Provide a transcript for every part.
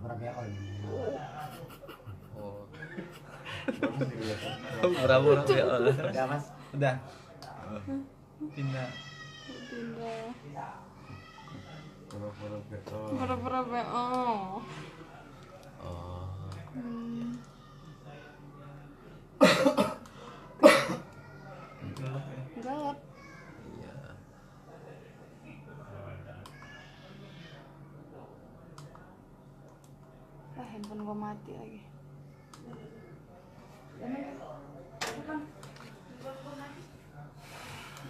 Oh. Pura-pura BO. Udah mas. Udah. Pindah. Pura-pura BO. Oh. Gelap. Iya. Handphone gua mati lagi.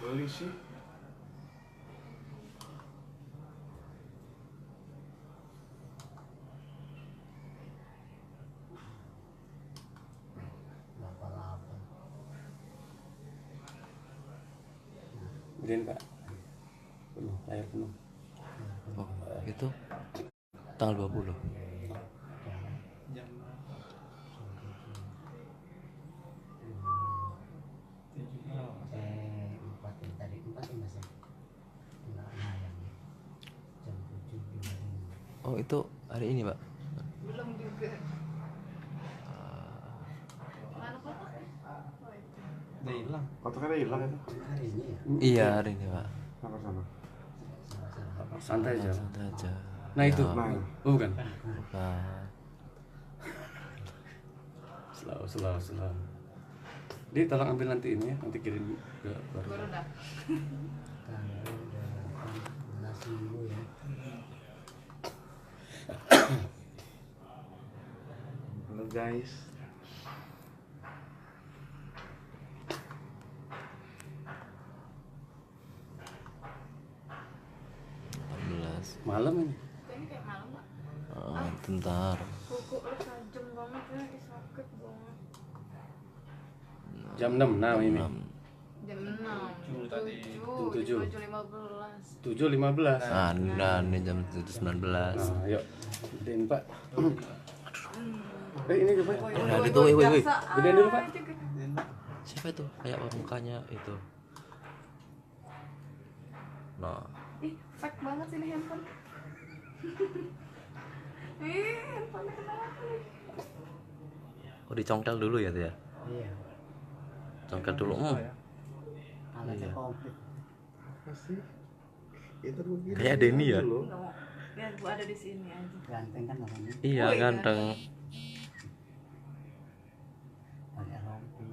Beli sih. Gedein Pak. Penuh, layar penuh. Oh, itu tanggal 20. Jam Oh, itu hari ini, Pak. Belum juga. Mana kotaknya? Oh, itu. udah hilang. Kotaknya udah hilang itu. Iya, hari ini, Pak. Sama-sama. Santai aja. Santai aja. Nah itu. Ya, Nah. Oh, bukan. bukan. Slow. Dia tolong ambil nanti ini ya, nanti kirim ke Baru dah. Halo guys. Malam ini. Ini kayak malam, Pak. Bentar. Kuku lu tajam banget ya, sakit banget. Jam 6 nah ini. Jam 6. 7. 7.15. 7.15. Nah, ini jam 7.19. Nah, ayo. Gedein Pak. Ini coba. Nah, itu, woi. Gedein dulu Pak. Siapa itu? Kayak mukanya itu. Nah, Ih, fake banget sih ini handphone. Handphone kenapa nih? oh dicongkel dulu ya, tuh ya? Iya. Congkel dulu. Alatnya Iya. komplit. Masih. Itu begini. Kayak Denny ya? Enggak mau. Ya, gua ada di sini aja. Ganteng kan namanya. Iya, Woi, ganteng. Pakai rompi.